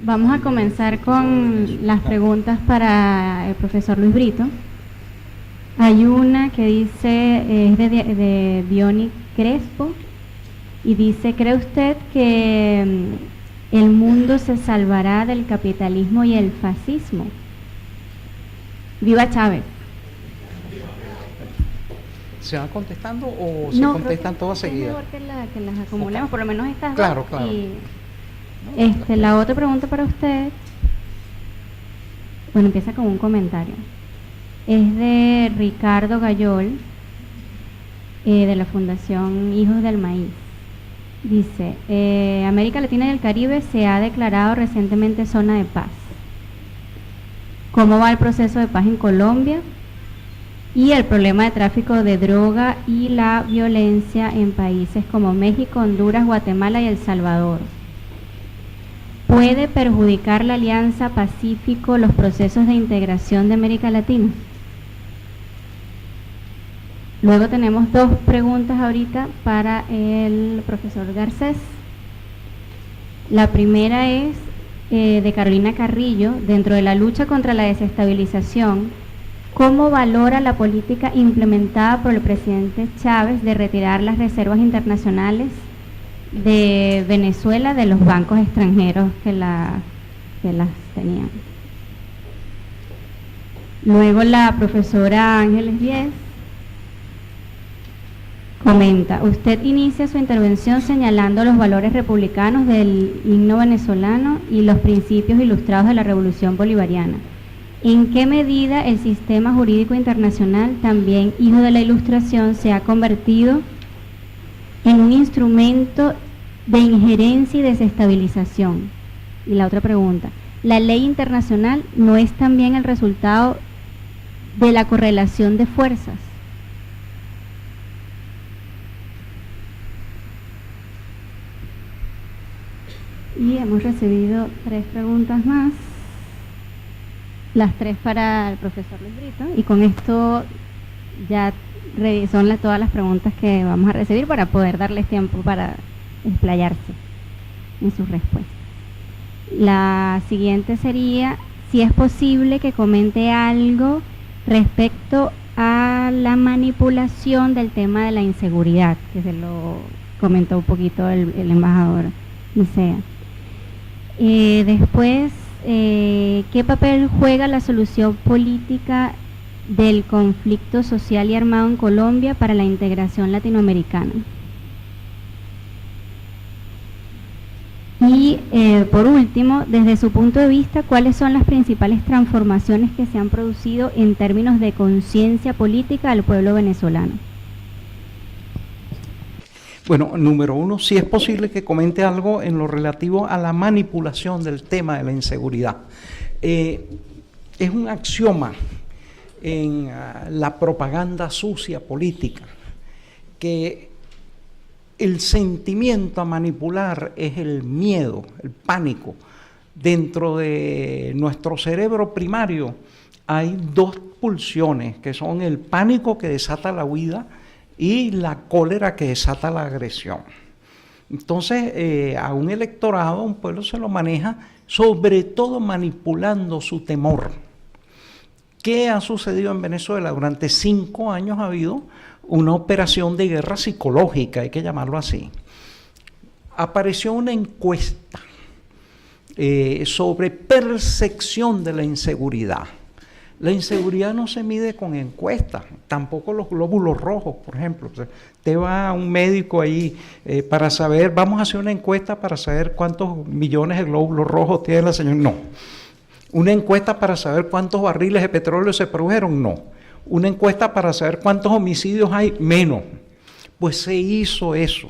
Vamos a comenzar con las preguntas para el profesor Luis Brito. Hay una que dice, es de Diony Crespo, y dice: ¿cree usted que el mundo se salvará del capitalismo y el fascismo? ¡Viva Chávez! ¿Se van contestando o se No, contestan todas seguidas? Es mejor que las acumulemos, por lo menos estas Claro, dos. claro. Y la otra pregunta para usted, bueno, empieza con un comentario. Es de Ricardo Gayol, de la Fundación Hijos del Maíz. Dice: América Latina y el Caribe se ha declarado recientemente zona de paz. ¿Cómo va el proceso de paz en Colombia? Y el problema de tráfico de droga y la violencia en países como México, Honduras, Guatemala y El Salvador. ¿Puede perjudicar la Alianza Pacífico los procesos de integración de América Latina? Luego tenemos dos preguntas ahorita para el profesor Garcés. La primera es de Carolina Carrillo. Dentro de la lucha contra la desestabilización, ¿cómo valora la política implementada por el presidente Chávez de retirar las reservas internacionales de Venezuela de los bancos extranjeros que las tenían? Luego la profesora Ángeles Díez comenta: usted inicia su intervención señalando los valores republicanos del himno venezolano y los principios ilustrados de la Revolución Bolivariana. ¿En qué medida el sistema jurídico internacional, también hijo de la Ilustración, se ha convertido en un instrumento de injerencia y desestabilización? Y la otra pregunta: ¿la ley internacional no es también el resultado de la correlación de fuerzas? Y hemos recibido 3 preguntas más, las 3 para el profesor Luis Brito, y con esto ya son todas las preguntas que vamos a recibir para poder darles tiempo para explayarse en sus respuestas. La siguiente sería si es posible que comente algo respecto a la manipulación del tema de la inseguridad, que se lo comentó un poquito el embajador Nicea. Después, ¿qué papel juega la solución política del conflicto social y armado en Colombia para la integración latinoamericana? Y por último, desde su punto de vista, ¿cuáles son las principales transformaciones que se han producido en términos de conciencia política al pueblo venezolano? Bueno, número uno, si es posible que comente algo en lo relativo a la manipulación del tema de la inseguridad. Es un axioma en la propaganda sucia política que el sentimiento a manipular es el miedo, el pánico. Dentro de nuestro cerebro primario hay 2 pulsiones, que son el pánico, que desata la huida, y la cólera, que desata la agresión. Entonces, a un electorado, a un pueblo se lo maneja sobre todo manipulando su temor. ¿Qué ha sucedido en Venezuela? Durante 5 años ha habido una operación de guerra psicológica, hay que llamarlo así. Apareció una encuesta sobre percepción de la inseguridad. La inseguridad no se mide con encuestas, tampoco los glóbulos rojos, por ejemplo. Te va a un médico ahí para saber, vamos a hacer una encuesta para saber cuántos millones de glóbulos rojos tiene la señora. No. Una encuesta para saber cuántos barriles de petróleo se produjeron. No. Una encuesta para saber cuántos homicidios hay. Menos. Pues se hizo eso.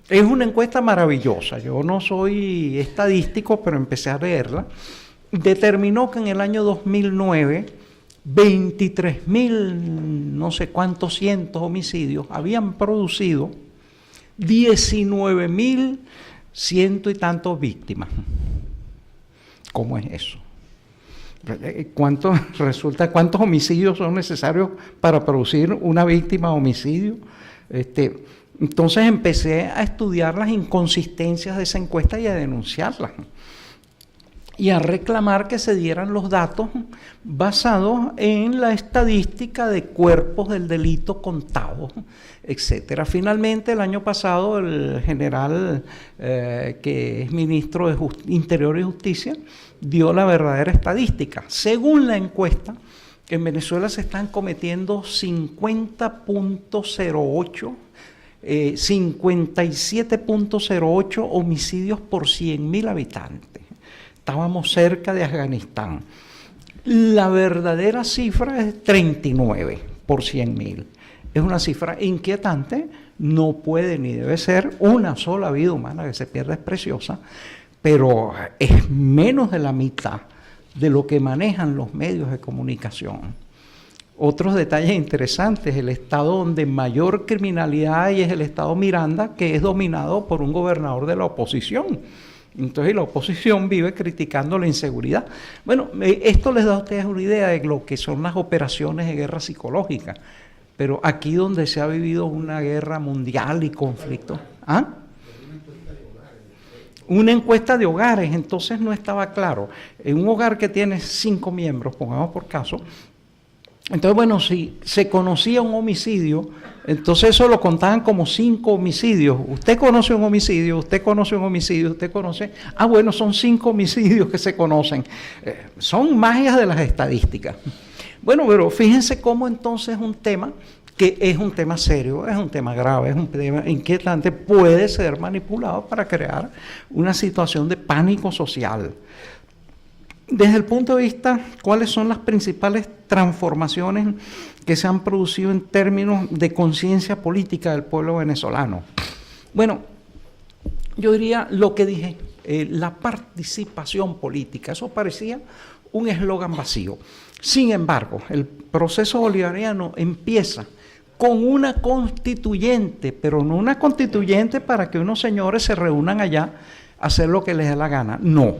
Es una encuesta maravillosa. Yo no soy estadístico, pero empecé a leerla. Determinó que en el año 2009 23.000 no sé cuántos cientos homicidios habían producido 19.100 y tantos víctimas. ¿Cómo es eso? ¿Cuántos homicidios son necesarios para producir una víctima de homicidio? Entonces empecé a estudiar las inconsistencias de esa encuesta y a denunciarlas. y a reclamar que se dieran los datos basados en la estadística de cuerpos del delito contados, etcétera. Finalmente, el año pasado, el general que es ministro de Interior y Justicia dio la verdadera estadística. Según la encuesta, en Venezuela se están cometiendo 57.08 homicidios por 100.000 habitantes. Estábamos cerca de Afganistán. La verdadera cifra es 39 por 100.000. Es una cifra inquietante, no puede ni debe ser. Una sola vida humana que se pierde es preciosa, pero es menos de la mitad de lo que manejan los medios de comunicación. Otros detalles interesantes: el estado donde mayor criminalidad hay es el estado Miranda, que es dominado por un gobernador de la oposición. Entonces la oposición vive criticando la inseguridad. Bueno, esto les da a ustedes una idea de lo que son las operaciones de guerra psicológica, pero aquí donde se ha vivido una guerra mundial y conflicto. ¿Ah? Una encuesta de hogares, entonces no estaba claro. En un hogar que tiene 5 miembros, pongamos por caso, entonces, bueno, si se conocía un homicidio, entonces eso lo contaban como 5 homicidios. Usted conoce un homicidio, usted conoce un homicidio, usted conoce... Ah, bueno, son 5 homicidios que se conocen. Son magias de las estadísticas. Bueno, pero fíjense cómo entonces un tema que es un tema serio, es un tema grave, es un tema inquietante, puede ser manipulado para crear una situación de pánico social. Desde el punto de vista, ¿cuáles son las principales transformaciones que se han producido en términos de conciencia política del pueblo venezolano? Bueno, yo diría lo que dije, la participación política. Eso parecía un eslogan vacío. Sin embargo, el proceso bolivariano empieza con una constituyente, pero no una constituyente para que unos señores se reúnan allá a hacer lo que les dé la gana. No.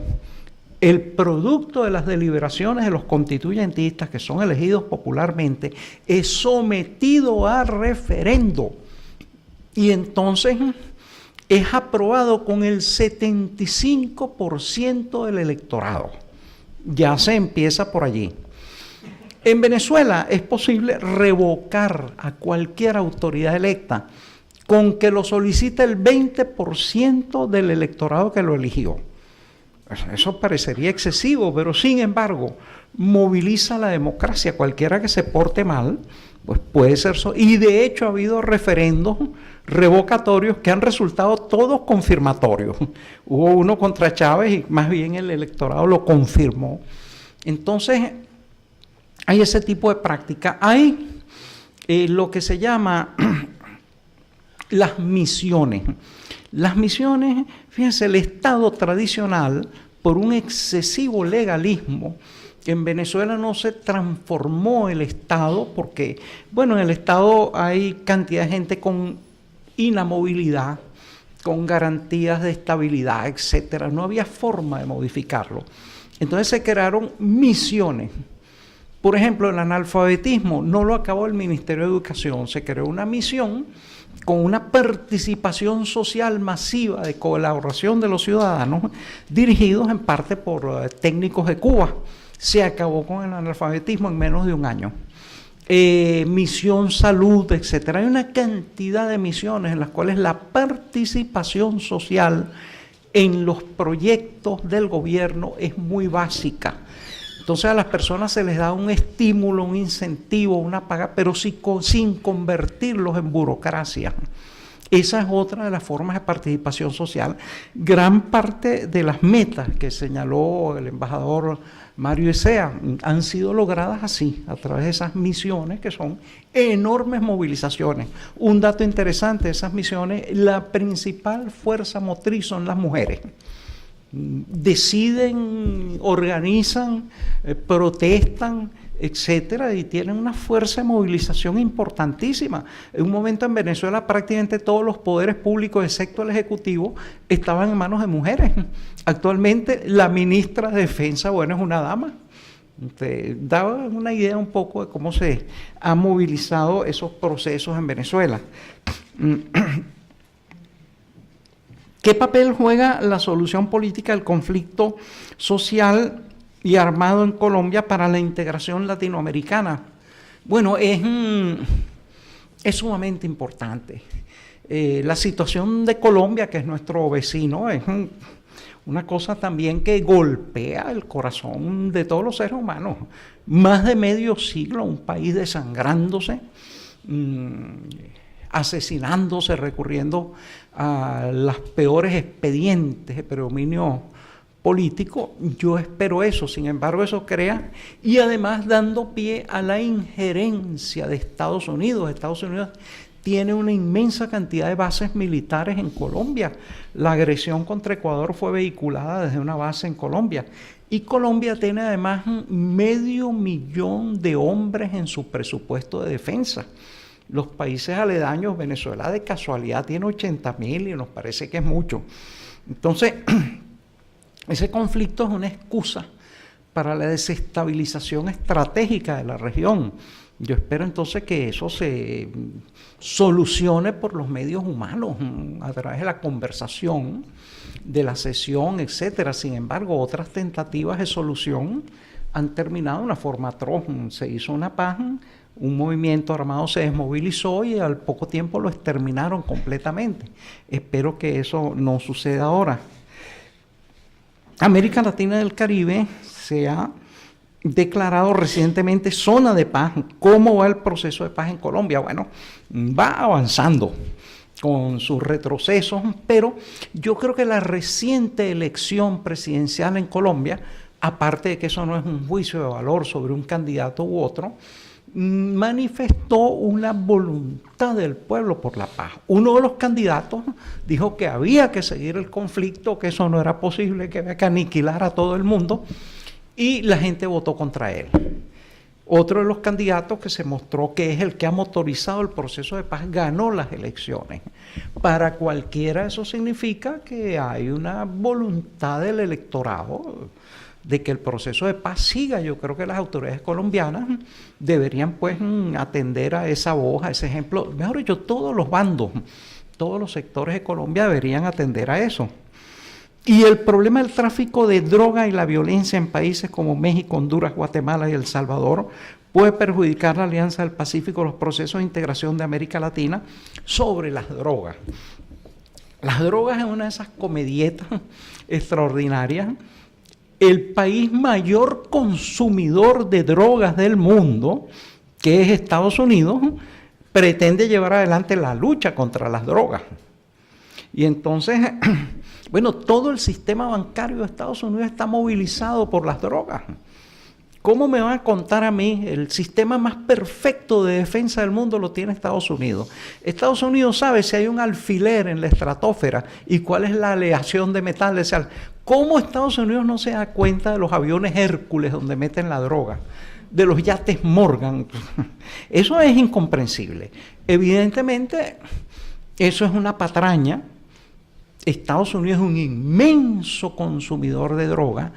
El producto de las deliberaciones de los constituyentistas, que son elegidos popularmente, es sometido a referendo. Y entonces es aprobado con el 75% del electorado. Ya se empieza por allí. En Venezuela es posible revocar a cualquier autoridad electa con que lo solicite el 20% del electorado que lo eligió. Eso parecería excesivo, pero sin embargo moviliza la democracia. Cualquiera que se porte mal, pues puede ser... Y de hecho ha habido referendos revocatorios que han resultado todos confirmatorios. Hubo uno contra Chávez y más bien el electorado lo confirmó. Entonces hay ese tipo de práctica. Hay lo que se llama las misiones. Las misiones, fíjense, el Estado tradicional, por un excesivo legalismo, en Venezuela no se transformó el Estado porque, bueno, en el Estado hay cantidad de gente con inamovilidad, con garantías de estabilidad, etcétera. No había forma de modificarlo. Entonces se crearon misiones. Por ejemplo, el analfabetismo no lo acabó el Ministerio de Educación, se creó una misión con una participación social masiva de colaboración de los ciudadanos, dirigidos en parte por técnicos de Cuba. Se acabó con el analfabetismo en menos de un año. Misión salud, etcétera. Hay una cantidad de misiones en las cuales la participación social en los proyectos del gobierno es muy básica. Entonces a las personas se les da un estímulo, un incentivo, una paga, pero sin convertirlos en burocracia. Esa es otra de las formas de participación social. Gran parte de las metas que señaló el embajador Mario Ecea han sido logradas así, a través de esas misiones que son enormes movilizaciones. Un dato interesante de esas misiones: la principal fuerza motriz son las mujeres. Deciden, organizan, protestan, etcétera, y tienen una fuerza de movilización importantísima. En un momento en Venezuela prácticamente todos los poderes públicos, excepto el Ejecutivo, estaban en manos de mujeres. Actualmente la ministra de Defensa, bueno, es una dama. Te daba una idea un poco de cómo se han movilizado esos procesos en Venezuela. ¿Qué papel juega la solución política del conflicto social y armado en Colombia para la integración latinoamericana? Bueno, es sumamente importante. La situación de Colombia, que es nuestro vecino, es una cosa también que golpea el corazón de todos los seres humanos. Más de medio siglo, un país desangrándose, asesinándose, recurriendo a los peores expedientes de predominio político. Yo espero eso, sin embargo eso crea, y además dando pie a la injerencia de Estados Unidos. Estados Unidos tiene una inmensa cantidad de bases militares en Colombia. La agresión contra Ecuador fue vehiculada desde una base en Colombia. Y Colombia tiene además 500.000 de hombres en su presupuesto de defensa. Los países aledaños, Venezuela de casualidad tiene 80.000 y nos parece que es mucho. Entonces, ese conflicto es una excusa para la desestabilización estratégica de la región. Yo espero entonces que eso se solucione por los medios humanos, a través de la conversación, de la sesión, etcétera. Sin embargo, otras tentativas de solución han terminado de una forma atroz. Se hizo una paz, un movimiento armado se desmovilizó y al poco tiempo lo exterminaron completamente. Espero que eso no suceda ahora. América Latina y el Caribe se ha declarado recientemente zona de paz. ¿Cómo va el proceso de paz en Colombia? Bueno, va avanzando con sus retrocesos, pero yo creo que la reciente elección presidencial en Colombia, aparte de que eso no es un juicio de valor sobre un candidato u otro, manifestó una voluntad del pueblo por la paz. Uno de los candidatos dijo que había que seguir el conflicto, que eso no era posible, que había que aniquilar a todo el mundo, y la gente votó contra él. Otro de los candidatos que se mostró que es el que ha motorizado el proceso de paz ganó las elecciones. Para cualquiera eso significa que hay una voluntad del electorado de que el proceso de paz siga. Yo creo que las autoridades colombianas deberían pues atender a esa voz, a ese ejemplo. Mejor dicho, todos los bandos, todos los sectores de Colombia deberían atender a eso. Y el problema del tráfico de droga y la violencia en países como México, Honduras, Guatemala y El Salvador puede perjudicar la Alianza del Pacífico, los procesos de integración de América Latina sobre las drogas. Las drogas es una de esas comedietas extraordinarias. El país mayor consumidor de drogas del mundo, que es Estados Unidos, pretende llevar adelante la lucha contra las drogas. Y entonces, bueno, todo el sistema bancario de Estados Unidos está movilizado por las drogas. ¿Cómo me van a contar a mí? El sistema más perfecto de defensa del mundo lo tiene Estados Unidos. Estados Unidos sabe si hay un alfiler en la estratosfera y cuál es la aleación de metal de ese alfiler. ¿Cómo Estados Unidos no se da cuenta de los aviones Hércules donde meten la droga? De los yates Morgan. Eso es incomprensible. Evidentemente, eso es una patraña. Estados Unidos es un inmenso consumidor de droga.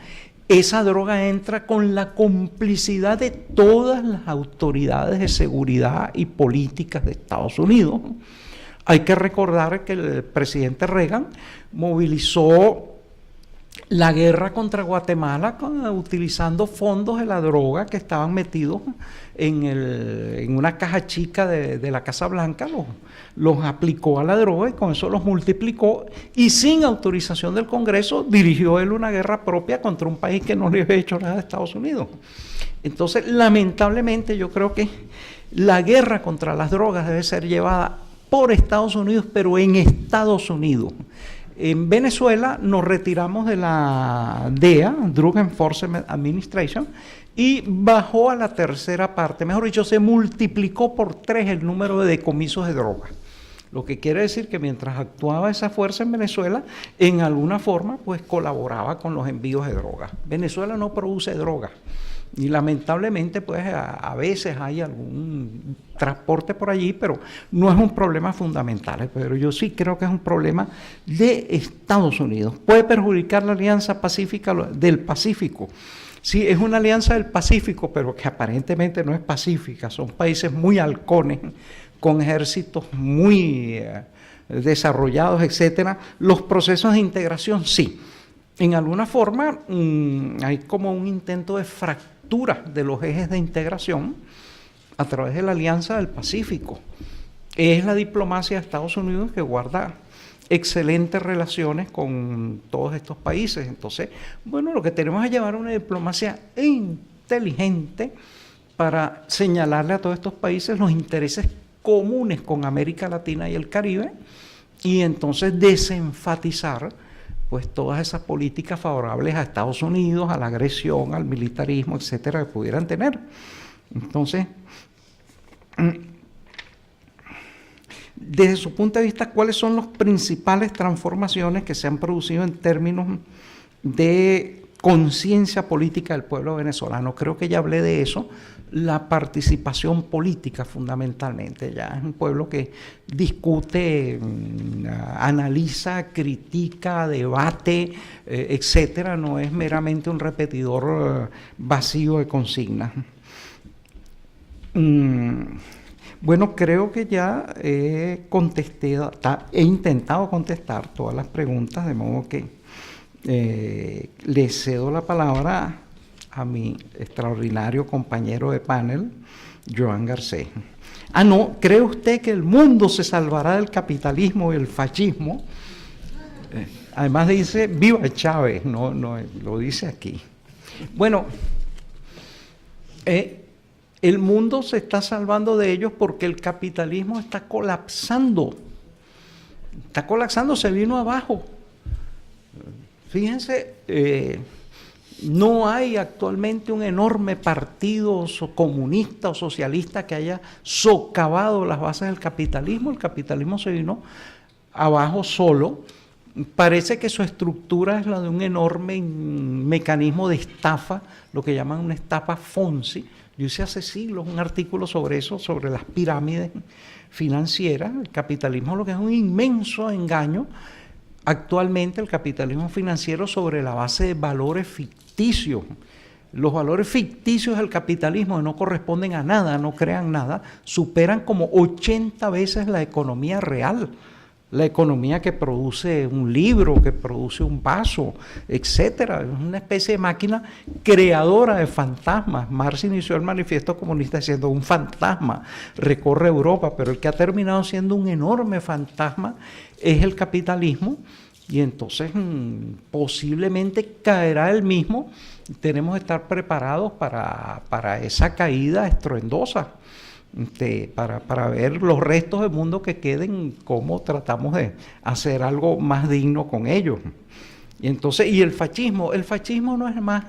Esa droga entra con la complicidad de todas las autoridades de seguridad y políticas de Estados Unidos. Hay que recordar que el presidente Reagan movilizó la guerra contra Guatemala utilizando fondos de la droga que estaban metidos en una caja chica de la Casa Blanca, los aplicó a la droga y con eso los multiplicó, y sin autorización del Congreso dirigió él una guerra propia contra un país que no le había hecho nada a Estados Unidos. Entonces, lamentablemente, yo creo que la guerra contra las drogas debe ser llevada por Estados Unidos, pero en Estados Unidos. En Venezuela nos retiramos de la DEA, Drug Enforcement Administration, y bajó a la tercera parte, mejor dicho, se multiplicó por 3 el número de decomisos de drogas. Lo que quiere decir que mientras actuaba esa fuerza en Venezuela, en alguna forma, pues colaboraba con los envíos de drogas. Venezuela no produce drogas. Y lamentablemente, pues a veces hay algún transporte por allí, pero no es un problema fundamental. Pero yo sí creo que es un problema de Estados Unidos. Puede perjudicar la Alianza Pacífica del Pacífico. Sí, es una alianza del Pacífico, pero que aparentemente no es pacífica. Son países muy halcones, con ejércitos muy desarrollados, etcétera. Los procesos de integración, sí. En alguna forma hay como un intento de fractura de los ejes de integración a través de la Alianza del Pacífico. Es la diplomacia de Estados Unidos que guarda excelentes relaciones con todos estos países. Entonces, bueno, lo que tenemos es llevar una diplomacia inteligente para señalarle a todos estos países los intereses comunes con América Latina y el Caribe, y entonces desenfatizar pues todas esas políticas favorables a Estados Unidos, a la agresión, al militarismo, etcétera, que pudieran tener. Entonces, desde su punto de vista, ¿cuáles son las principales transformaciones que se han producido en términos de conciencia política del pueblo venezolano? Creo que ya hablé de eso. La participación política, fundamentalmente. Ya es un pueblo que discute, analiza, critica, debate, etcétera. No es meramente un repetidor vacío de consignas. Bueno, creo que ya he intentado contestar todas las preguntas, de modo que le cedo la palabra a mi extraordinario compañero de panel, Joan Garcés. Ah, no, ¿cree usted que el mundo se salvará del capitalismo y el fascismo? Además dice, viva Chávez, no, lo dice aquí. Bueno, el mundo se está salvando de ellos porque el capitalismo está colapsando. Está colapsando, se vino abajo. Fíjense, no hay actualmente un enorme partido comunista o socialista que haya socavado las bases del capitalismo. El capitalismo se vino abajo solo. Parece que su estructura es la de un enorme mecanismo de estafa, lo que llaman una estafa Fonzi. Yo hice hace siglos un artículo sobre eso, sobre las pirámides financieras. El capitalismo lo que es un inmenso engaño. Actualmente el capitalismo financiero sobre la base de valores ficticios. Los valores ficticios del capitalismo que no corresponden a nada, no crean nada, superan como 80 veces la economía real. La economía que produce un libro, que produce un vaso, etcétera. Es una especie de máquina creadora de fantasmas. Marx inició el manifiesto comunista diciendo un fantasma recorre Europa, pero el que ha terminado siendo un enorme fantasma es el capitalismo, y entonces posiblemente caerá el mismo. Tenemos que estar preparados para esa caída estruendosa. Para ver los restos del mundo que queden, cómo tratamos de hacer algo más digno con ellos. Y entonces, y el fascismo no es más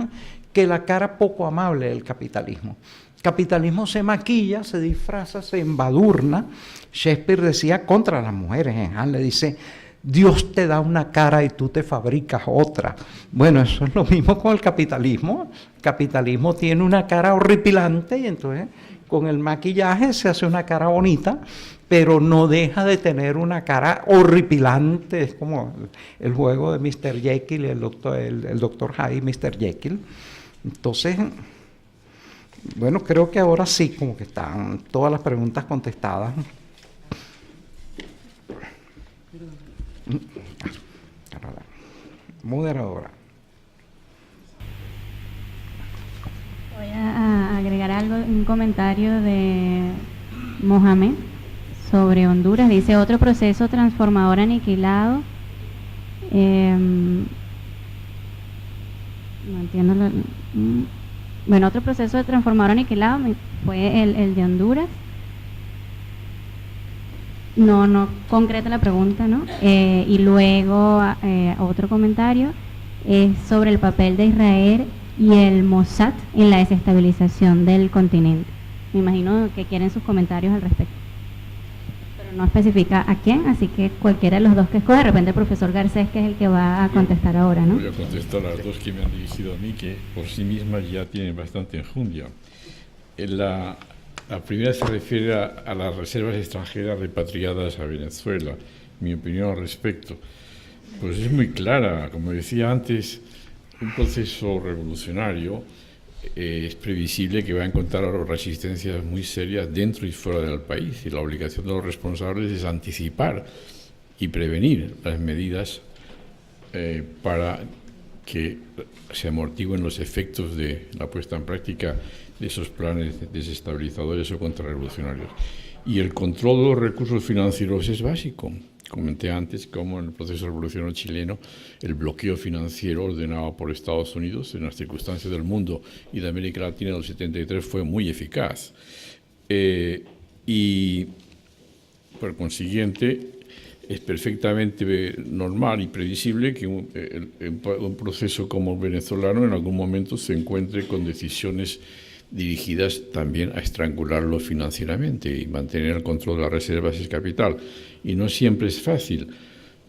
que la cara poco amable del capitalismo. El capitalismo se maquilla, se disfraza, se embadurna. Shakespeare decía contra las mujeres, en Hamlet dice, Dios te da una cara y tú te fabricas otra. Bueno, eso es lo mismo con el capitalismo. El capitalismo tiene una cara horripilante y entonces con el maquillaje se hace una cara bonita, pero no deja de tener una cara horripilante. Es como el juego de Mr. Jekyll, el Dr. Hyde, Mr. Jekyll. Entonces, bueno, creo que ahora sí, como que están todas las preguntas contestadas. Moderadora. Voy a agregar algo, un comentario de Mohamed sobre Honduras. Dice, otro proceso transformador aniquilado. No entiendo. Bueno, otro proceso de transformador aniquilado fue el de Honduras. No concreta la pregunta, ¿no? Y luego otro comentario es sobre el papel de Israel y el Mossad en la desestabilización del continente. Me imagino que quieren sus comentarios al respecto, pero no especifica a quién, así que cualquiera de los dos que escoge, de repente el profesor Garcés, que es el que va a contestar ahora, ¿no? Voy a contestar a las dos que me han dirigido a mí, que por sí mismas ya tienen bastante enjundia. La primera se refiere a las reservas extranjeras repatriadas a Venezuela. Mi opinión al respecto, pues es muy clara. Como decía antes, un proceso revolucionario es previsible que va a encontrar resistencias muy serias dentro y fuera del país, y la obligación de los responsables es anticipar y prevenir las medidas para que se amortiguen los efectos de la puesta en práctica de esos planes desestabilizadores o contrarrevolucionarios. Y el control de los recursos financieros es básico. Comenté antes cómo en el proceso revolucionario chileno el bloqueo financiero ordenado por Estados Unidos en las circunstancias del mundo y de América Latina en el 73 fue muy eficaz. Y por consiguiente es perfectamente normal y previsible que un proceso como el venezolano en algún momento se encuentre con decisiones dirigidas también a estrangularlo financieramente y mantener el control de las reservas y capital. Y no siempre es fácil.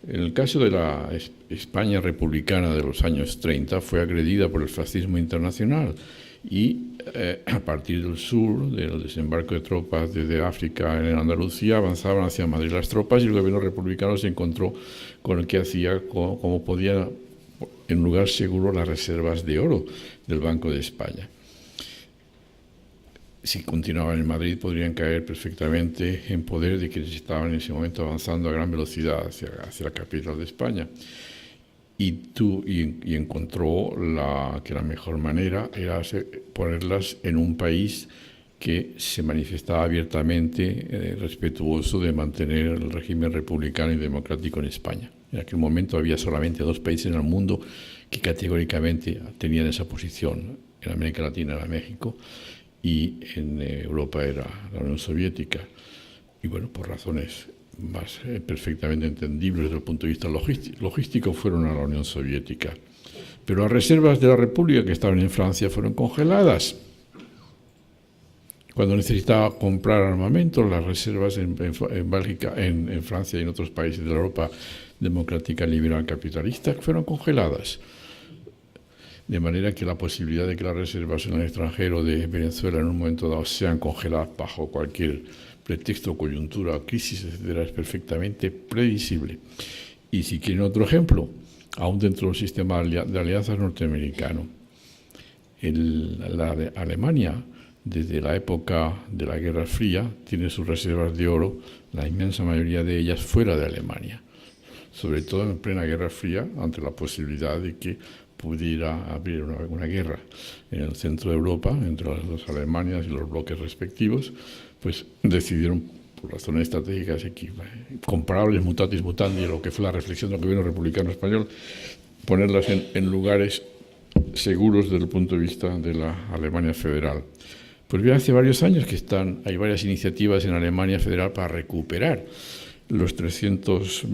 En el caso de la España republicana de los años 30 fue agredida por el fascismo internacional y a partir del sur, del desembarco de tropas desde África en Andalucía, avanzaban hacia Madrid las tropas y el gobierno republicano se encontró con el que hacía, como podía, en lugar seguro, las reservas de oro del Banco de España. Si continuaban en Madrid, podrían caer perfectamente en poder de quienes estaban en ese momento avanzando a gran velocidad hacia la capital de España. Y encontró que la mejor manera era ponerlas en un país que se manifestaba abiertamente respetuoso de mantener el régimen republicano y democrático en España. En aquel momento había solamente 2 países en el mundo que categóricamente tenían esa posición. En América Latina era México y en Europa era la Unión Soviética. Y bueno, por razones más perfectamente entendibles desde el punto de vista logístico, fueron a la Unión Soviética. Pero las reservas de la República que estaban en Francia fueron congeladas. Cuando necesitaba comprar armamento, las reservas en Bélgica, en Francia y en otros países de la Europa democrática liberal capitalista fueron congeladas. De manera que la posibilidad de que las reservas en el extranjero de Venezuela en un momento dado sean congeladas bajo cualquier pretexto, coyuntura, crisis, etcétera, es perfectamente previsible. Y si quieren otro ejemplo, aún dentro del sistema de alianzas norteamericano, la Alemania, desde la época de la Guerra Fría, tiene sus reservas de oro, la inmensa mayoría de ellas fuera de Alemania, sobre todo en plena Guerra Fría, ante la posibilidad de que pudiera abrir una guerra en el centro de Europa entre las dos Alemanias y los bloques respectivos, pues decidieron, por razones estratégicas comparables, mutatis mutandi, lo que fue la reflexión del gobierno republicano español, ponerlas en lugares seguros desde el punto de vista de la Alemania federal. Pues bien, hace varios años que hay varias iniciativas en Alemania federal para recuperar los 300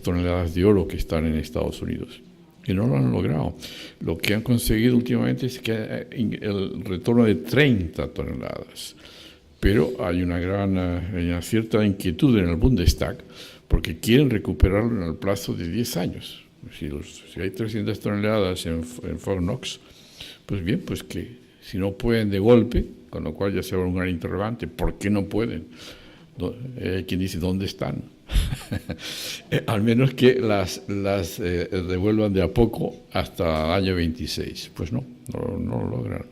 toneladas de oro que están en Estados Unidos. Y no lo han logrado. Lo que han conseguido últimamente es que el retorno de 30 toneladas. Pero hay una cierta inquietud en el Bundestag porque quieren recuperarlo en el plazo de 10 años. Si hay 300 toneladas en Fort Knox, pues bien, pues que si no pueden de golpe, con lo cual ya se abre un gran interrogante, ¿por qué no pueden? ¿Quién dice dónde están? Al menos que las devuelvan de a poco hasta el año 26. Pues no lo logran.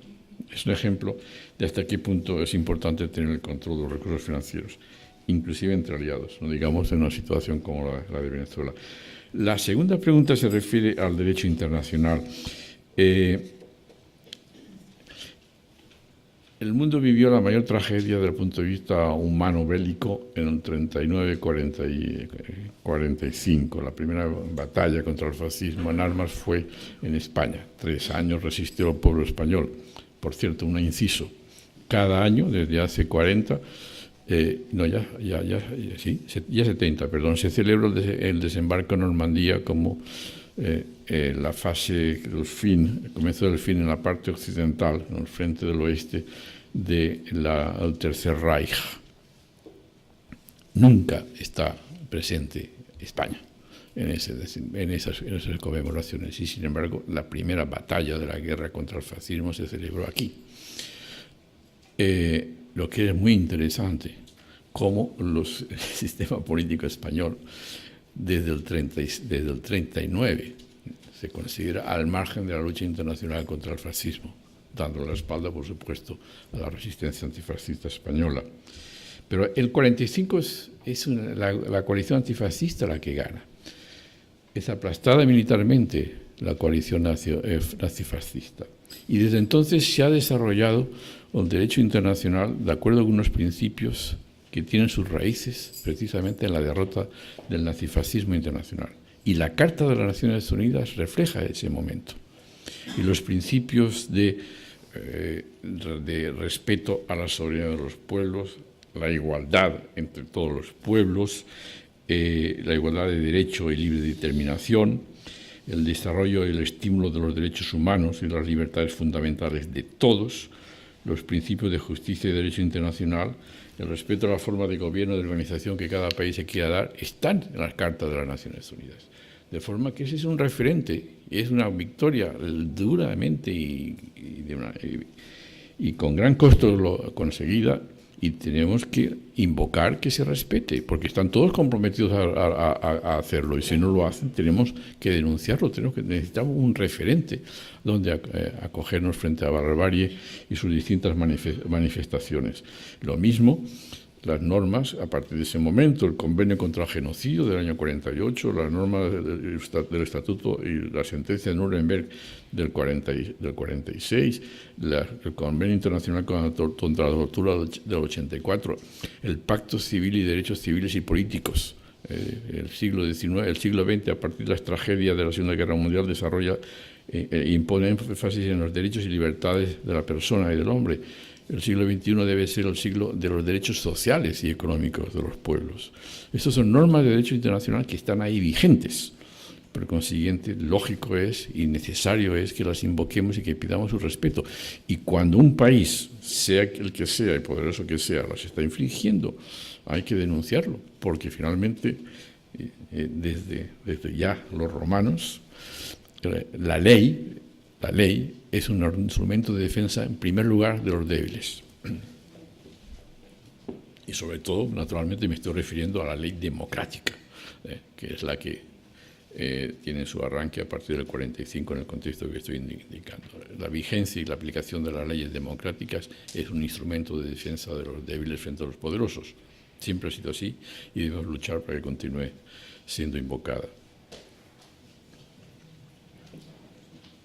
Es un ejemplo de hasta qué punto es importante tener el control de los recursos financieros, inclusive entre aliados, no digamos en una situación como la de Venezuela. La segunda pregunta se refiere al derecho internacional. El mundo vivió la mayor tragedia desde el punto de vista humano bélico en el 39-45. La primera batalla contra el fascismo en armas fue en España. 3 años resistió el pueblo español. Por cierto, un inciso. Cada año, desde hace 40, ya 70, perdón, se celebra el desembarco en Normandía como la fase del fin, el comienzo del fin en la parte occidental, en el frente del oeste del Tercer Reich. Nunca está presente España en esas conmemoraciones y, sin embargo, la primera batalla de la guerra contra el fascismo se celebró aquí. Lo que es muy interesante, cómo el sistema político español desde el 39 se considera al margen de la lucha internacional contra el fascismo, dando la espalda, por supuesto, a la resistencia antifascista española. Pero el 45 es la coalición antifascista la que gana. Es aplastada militarmente la coalición nazifascista. Y desde entonces se ha desarrollado el derecho internacional de acuerdo con unos principios que tienen sus raíces precisamente en la derrota del nazifascismo internacional. Y la Carta de las Naciones Unidas refleja ese momento. Y los principios de respeto a la soberanía de los pueblos, la igualdad entre todos los pueblos, la igualdad de derecho y libre determinación, el desarrollo y el estímulo de los derechos humanos y las libertades fundamentales de todos, los principios de justicia y derecho internacional, el respeto a la forma de gobierno y de organización que cada país se quiera dar, están en las Cartas de las Naciones Unidas. De forma que ese es un referente, es una victoria duramente y con gran costo conseguida, y tenemos que invocar que se respete, porque están todos comprometidos a hacerlo, y si no lo hacen tenemos que denunciarlo, necesitamos un referente donde acogernos frente a la barbarie y sus distintas manifestaciones. Lo mismo las normas, a partir de ese momento, el convenio contra el genocidio del año 48, las normas del Estatuto y la sentencia de Nuremberg del 46, el convenio internacional contra la tortura del 84, el Pacto Civil y Derechos Civiles y Políticos. El siglo XX, a partir de las tragedias de la Segunda Guerra Mundial, desarrolla e impone énfasis en los derechos y libertades de la persona y del hombre. El siglo XXI debe ser el siglo de los derechos sociales y económicos de los pueblos. Estas son normas de derecho internacional que están ahí vigentes. Por consiguiente, lógico es y necesario es que las invoquemos y que pidamos su respeto. Y cuando un país, sea el que sea y poderoso que sea, las está infringiendo, hay que denunciarlo, porque finalmente, desde ya los romanos, la ley es un instrumento de defensa, en primer lugar, de los débiles. Y sobre todo, naturalmente, me estoy refiriendo a la ley democrática, que es la que tiene su arranque a partir del 45 en el contexto que estoy indicando. La vigencia y la aplicación de las leyes democráticas es un instrumento de defensa de los débiles frente a los poderosos. Siempre ha sido así y debemos luchar para que continúe siendo invocada.